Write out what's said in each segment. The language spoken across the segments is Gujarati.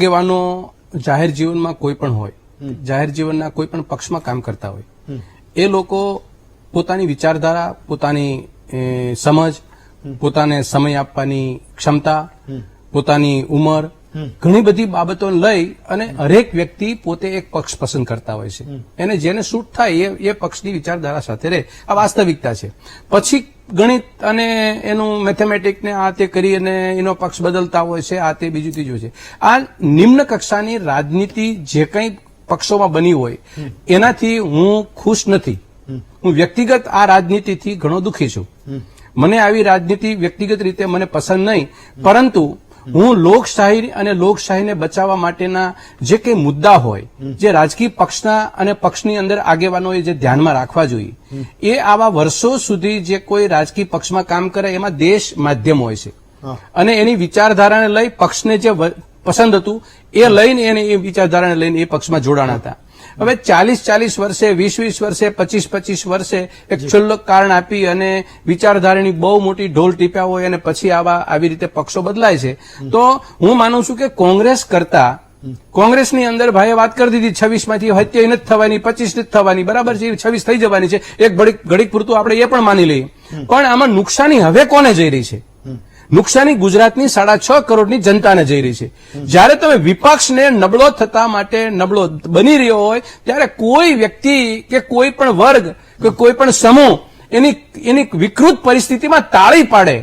આગેવાનો જાહેર જીવનમાં કોઈ પણ હોય, જાહેર જીવનના કોઈ પણ પક્ષમાં કામ કરતા હોય, એ લોકો પોતાની વિચારધારા, પોતાની સમજ, પોતાને સમય આપવાની ક્ષમતા, પોતાની ઉંમર, ઘણી બધી બાબતો લઈ અને હરેક વ્યક્તિ પોતે એક પક્ષ પસંદ કરતા હોય છે. એને જેને સૂટ થાય એ પક્ષની વિચારધારા સાથે રહે. આ વાસ્તવિકતા છે. પછી ગણિત અને એનું મેથેમેટિક ને આ તે કરી અને એનો પક્ષ બદલતા હોય છે, આ તે બીજું ત્રીજું છે. આ નિમ્ન કક્ષાની રાજનીતિ જે કંઈ પક્ષોમાં બની હોય એનાથી હું ખુશ નથી. હું વ્યક્તિગત આ રાજનીતિથી ઘણો દુઃખી છું. મને આવી રાજનીતિ વ્યક્તિગત રીતે મને પસંદ નહીં, પરંતુ હું લોકશાહી અને લોકશાહીને બચાવવા માટેના જે કંઈ મુદ્દા હોય, જે રાજકીય પક્ષના અને પક્ષની અંદર આગેવાનોએ જે ધ્યાનમાં રાખવા જોઈએ, એ આવા વર્ષો સુધી જે કોઈ રાજકીય પક્ષમાં કામ કરે એમાં દેશ માધ્યમ હોય છે અને એની વિચારધારાને લઈ પક્ષને જે પસંદ હતું એ લઈને એને એ વિચારધારાને લઈને એ પક્ષમાં જોડાણ હતા. હવે 40 વર્ષે, 20 વર્ષે, 25 વર્ષે એક ક્ષુલ્લક કારણ આપી અને વિચારધારાની બહુ મોટી ઢોલ ટીપ્યા હોય અને પછી આવી રીતે પક્ષો બદલાય છે. તો હું માનું છું કે કોંગ્રેસ કરતા, કોંગ્રેસની અંદર ભાઈએ વાત કરી દીધી 26 માંથી 27 નથી થવાની, 25 નથી થવાની, બરાબર છે, 26 થઈ જવાની છે. એક ઘડીક પૂરતું આપણે એ પણ માની લઈએ. પણ આમાં નુકસાની હવે કોને જઈ રહી છે? નુકસાની ગુજરાતની 6.5 કરોડની જનતાને જઈ રહી છે. જ્યારે તમે વિપક્ષને નબળો થતા માટે નબળો બની રહ્યો હોય ત્યારે કોઈ વ્યક્તિ કે કોઈ પણ વર્ગ કે કોઈ પણ સમૂહ એની વિકૃત પરિસ્થિતિમાં તાળી પાડે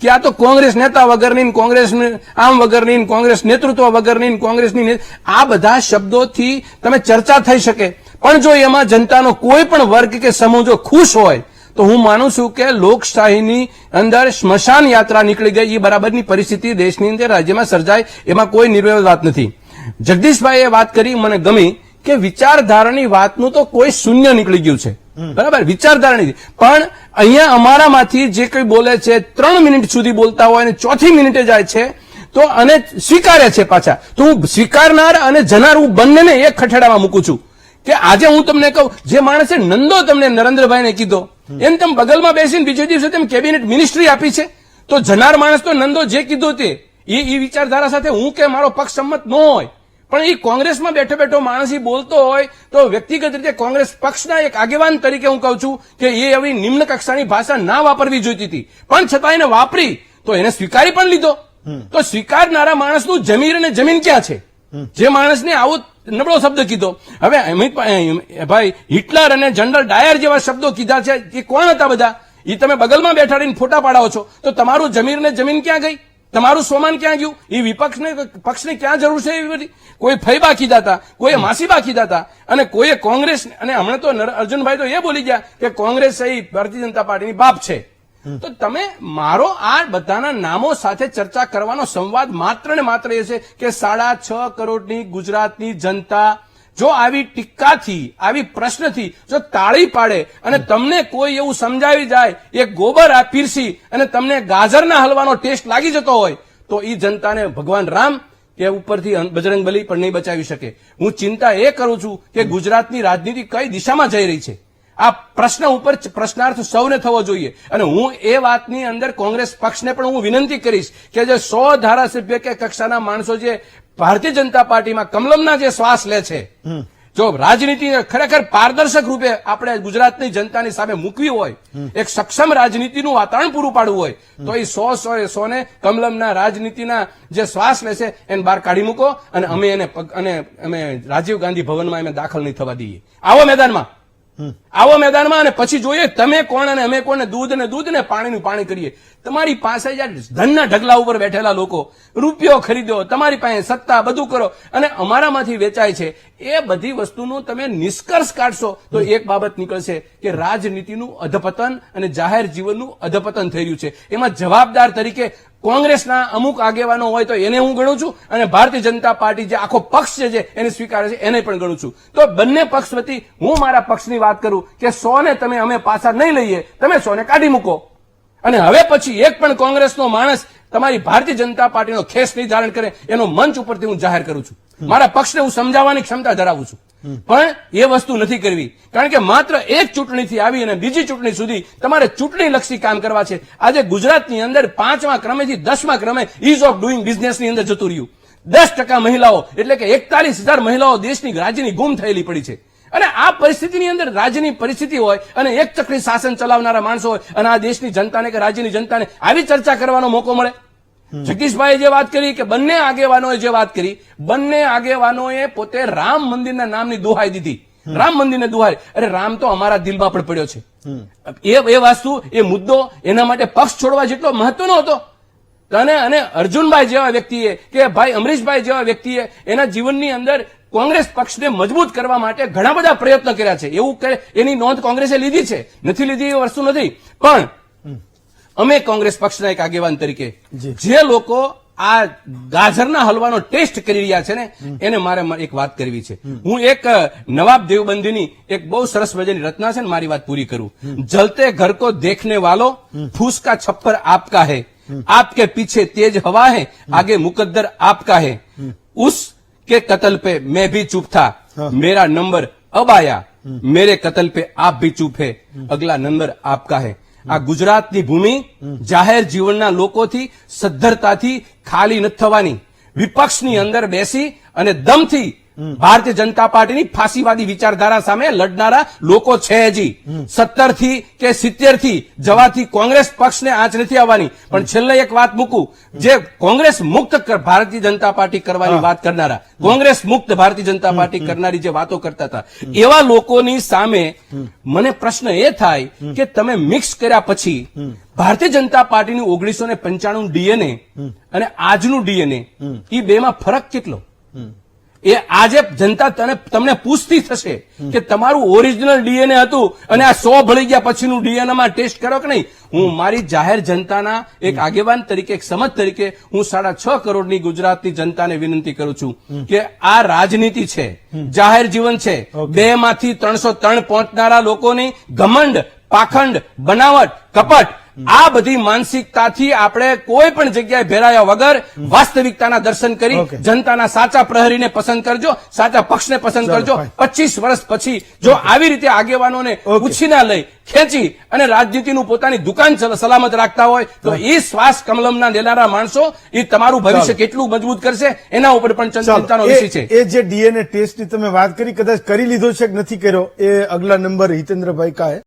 કે આ તો કોંગ્રેસ નેતા વગરની, કોંગ્રેસ આમ વગરની, કોંગ્રેસ નેતૃત્વ વગરની, કોંગ્રેસની, આ બધા શબ્દોથી તમે ચર્ચા થઈ શકે. પણ જો એમાં જનતાનો કોઈ પણ વર્ગ કે સમૂહ જો ખુશ હોય તો હું માનું છું કે લોકશાહીની અંદર સ્મશાન યાત્રા નીકળી ગઈ. એ બરાબરની પરિસ્થિતિ દેશની અંદર રાજ્યમાં સર્જાય, એમાં કોઈ નિર્વિવાદ વાત નથી. જગદીશભાઈએ વાત કરી, મને ગમી કે વિચારધારાની વાતનું તો કોઈ શૂન્ય નીકળી ગયું છે, બરાબર, વિચારધારાની. પણ અહીંયા અમારામાંથી જે કંઈ બોલે છે 3 મિનિટ સુધી બોલતા હોય અને 4થી મિનિટે જાય છે તો અને સ્વીકારે છે પાછા. તો હું સ્વીકારનાર અને જનાર હું બંનેને એક ખઠેડામાં મૂકું છું કે આજે હું તમને કહું, જે માણસે નંદો તમને નરેન્દ્રભાઈને કીધો એમ તમે બગલમાં બેસીને બીજે દિવસે તમે કેબિનેટ મિનિસ્ટ્રી આપી છે, તો જનાર માણસ તો નંદો જે કીધું તે એ વિચારધારા સાથે હું કે મારો પક્ષ સંમત ન હોય, પણ એ કોંગ્રેસમાં બેઠો માણસ બોલતો હોય તો વ્યક્તિગત રીતે કોંગ્રેસ પક્ષના એક આગેવાન તરીકે હું કહું છું કે એ આવી નિમ્ન કક્ષાની ભાષા ના વાપરવી જોઈતી હતી, પણ છતાં એને વાપરી તો એને સ્વીકારી પણ લીધો. તો સ્વીકારનારા માણસનું જમીર અને જમીન ક્યાં છે? જે માણસને આવું નબળો શબ્દ કીધો. હવે ભાઈ હિટલર અને જનરલ ડાયર જેવા શબ્દો કીધા છે, એ કોણ હતા બધા? એ તમે બગલમાં બેઠાડીને ફોટા પાડાવો છો, તો તમારું જમીર ને જમીન ક્યાં ગઈ? તમારું સોમાન ક્યાં ગયું? એ પક્ષને ક્યાં જરૂર છે? એવી બધી કોઈ ફૈબા કીધા હતા, કોઈએ માસીબા કીધા હતા અને કોઈએ કોંગ્રેસ, અને હમણાં તો અર્જુનભાઈ તો એ બોલી ગયા કે કોંગ્રેસ એ ભારતીય જનતા પાર્ટીની બાપ છે. તો તમે મારો આ બધાના નામો સાથે ચર્ચા કરવાનો સંવાદ માત્ર ને માત્ર એ છે કે 6.5 કરોડની ગુજરાતની જનતા જો આવી ટીકાથી, આવી પ્રશ્નથી જો તાળી પાડે અને તમને કોઈ એવું સમજાવી જાય, એક ગોબર પીરસી અને તમને ગાજરના હલવાનો ટેસ્ટ લાગી જતો હોય, તો એ જનતાને ભગવાન રામ કે ઉપરથી બજરંગબલી પણ નહીં બચાવી શકે. હું ચિંતા એ કરું છું કે ગુજરાતની રાજનીતિ કઈ દિશામાં જઈ રહી છે. આ પ્રશ્ન ઉપર પ્રશ્નાર્થ સૌને થવો જોઈએ. અને હું એ વાતની અંદર કોંગ્રેસ પક્ષને પણ હું વિનંતી કરીશ કે જે 100 ધારાસભ્ય કે કક્ષાના માણસો જે ભારતીય જનતા પાર્ટીમાં કમલમના જે શ્વાસ લે છે, જો રાજનીતિ ખરેખર પારદર્શક રૂપે આપણે ગુજરાતની જનતાની સામે મૂકવી હોય, એક સક્ષમ રાજનીતિનું વાતાવરણ પૂરું પાડવું હોય, તો એ 100 ને કમલમના રાજનીતિના જે શ્વાસ લે છે એને બહાર કાઢી મૂકો અને અમે રાજીવ ગાંધી ભવનમાં અમે દાખલ નહીં થવા દઈએ. આવો મેદાનમાં અને પછી જોઈએ તમે કોણ અને અમે કોણ, દૂધ ને પાણીનું પાણી કરીએ. તમારી પાસે ધનના ઢગલા ઉપર બેઠેલા લોકો રૂપિયો ખરીદો, તમારી પાસે સત્તા, બધું કરો અને અમારામાંથી વેચાય છે. એ બધી વસ્તુનું તમે નિષ્કર્ષ કાઢશો તો એક બાબત નીકળશે કે રાજનીતિનું અધપતન અને જાહેર જીવનનું અધપતન થઈ રહ્યું છે. એમાં જવાબદાર તરીકે કોંગ્રેસના અમુક આગેવાનો હોય તો એને હું ગણું છું અને ભારતીય જનતા પાર્ટી જે આખો પક્ષ છે એને સ્વીકારે છે એને પણ ગણું છું. તો બંને પક્ષ વતી હું મારા પક્ષની વાત કરું કે 100 ને અમે પાછા નહીં લઈએ, તમે 100 ને કાઢી મૂકો અને હવે પછી એક પણ કોંગ્રેસનો માણસ તમારી ભારતીય જનતા પાર્ટીનો ખેસ નહીં ધારણ કરે એનો મંચ ઉપરથી હું જાહેર કરું છું. મારા પક્ષને હું સમજાવવાની ક્ષમતા ધરાવું છું, પણ એ વસ્તુ નથી કરવી. કારણ કે માત્ર એક ચૂંટણીથી આવી અને બીજી ચૂંટણી સુધી તમારે ચૂંટણીલક્ષી કામ કરવા છે. આજે ગુજરાતની અંદર 5મા ક્રમેથી 10મા ક્રમે ઇઝ ઓફ ડુઇંગ બિઝનેસની અંદર જતું રહ્યું. 10% મહિલાઓ એટલે કે 41,000 મહિલાઓ દેશની રાજ્યની ગુમ થયેલી પડી છે. અને આ પરિસ્થિતિની અંદર રાજ્યની પરિસ્થિતિ હોય અને એક ચક્રી શાસન ચલાવનારા માણસો હોય અને આ દેશની જનતાને કે રાજ્યની જનતાને આવી ચર્ચા કરવાનો મોકો મળે. જગદીશભાઈએ જે વાત કરી કે બંને આગેવાનોએ જે વાત કરી, બંને આગેવાનોએ પોતે રામ મંદિરના નામની દુહાઈ દીધી. રામ મંદિરને દુહાઈ, અરે રામ તો અમારા દિલમાં પણ પડ્યો છે. એ વસ્તુ, એ મુદ્દો એના માટે પક્ષ છોડવા જેટલો મહત્વનો હતો. અને અર્જુનભાઈ જેવા વ્યક્તિએ કે ભાઈ અમરીશભાઈ જેવા વ્યક્તિએ એના જીવનની અંદર કોંગ્રેસ પક્ષને મજબૂત કરવા માટે ઘણા બધા પ્રયત્નો કર્યા છે. એવું કે એની નોંધ કોંગ્રેસે લીધી છે, નથી લીધી એ વસ્તુ નથી. પણ અમે કોંગ્રેસ પક્ષના એક આગેવાન તરીકે જે લોકો આ ગાજરના હલવાનો ટેસ્ટ કરી રહ્યા છે ને, એને મારે એક વાત કરવી છે. હું એક નવાબ દેવબંધીની એક બહુ સરસ મજાની રચના છે ને, મારી વાત પૂરી કરું. જલતે ઘર કો દેખને વાલો ફૂસ કા છપ્પર આપકા હૈ, आपके पीछे तेज हवा है, आगे मुकद्दर आपका है, उस के कत्ल पे मैं भी चुप था, मेरा नंबर अब आया, मेरे कत्ल पे आप भी चुप है, अगला नंबर आपका है. આ ગુજરાતની ભૂમિ જાહેર જીવનના લોકોથી સદ્ધરતાથી ખાલી નથી થવાની. વિપક્ષની અંદર બેસી અને દમથી ભારતીય જનતા પાર્ટીની ફાંસીવાદી વિચારધારા સામે લડનારા લોકો છે. હજી 70 થી કે 70 થી જવાથી કોંગ્રેસ પક્ષને આંચ નથી આવવાની. પણ છેલ્લે એક વાત મૂકું, જે કોંગ્રેસ મુક્ત ભારતીય જનતા પાર્ટી કરવાની વાત કરનારા, કોંગ્રેસ મુક્ત ભારતીય જનતા પાર્ટી કરનારી જે વાતો કરતા હતા, એવા લોકોની સામે મને પ્રશ્ન એ થાય કે તમે મિક્સ કર્યા પછી ભારતીય જનતા પાર્ટીનું 1995 ડીએનએ અને આજનું ડીએનએ, એ બેમાં ફરક કેટલો? એ આજે જનતા તમને પૂછતી થશે કે તમારું ઓરિજિનલ ડીએનએ હતું અને આ 100 ભળી ગયા પછીનું ડીએનએમાં ટેસ્ટ કરો કે નહીં. હું મારી જાહેર જનતાના એક આગેવાન તરીકે, એક સમજ તરીકે હું 6.5 કરોડની ગુજરાતની જનતાને વિનંતી કરું છું કે આ રાજનીતિ છે, જાહેર જીવન છે. 2 માંથી 303 પહોંચનારા લોકોની ઘમંડ, પાખંડ, બનાવટ, કપટ, આ બધી માનસિકતાથી આપણે કોઈ પણ જગ્યાએ ભેરાયા વગર વાસ્તવિકતાના દર્શન કરી જનતાના સાચા પ્રહરીને પસંદ કરજો, સાચા પક્ષને પસંદ કરજો. 25 વર્ષ પછી જો આવી રીતે આગેવાનોને ઉછીના લઈ, ખેંચી અને રાજનીતિનું પોતાની દુકાન સલામત રાખતા હોય તો એ શ્વાસ કમલમના લેનારા માણસો એ તમારું ભવિષ્ય કેટલું મજબૂત કરશે એના ઉપર પણ ચિંતાનો વિષય છે. એ જે ડીએનએ ટેસ્ટની તમે વાત કરી, કદાચ કરી લીધો છે કે નથી કર્યો, એ અગલા નંબર હિતેન્દ્રભાઈ કા હે.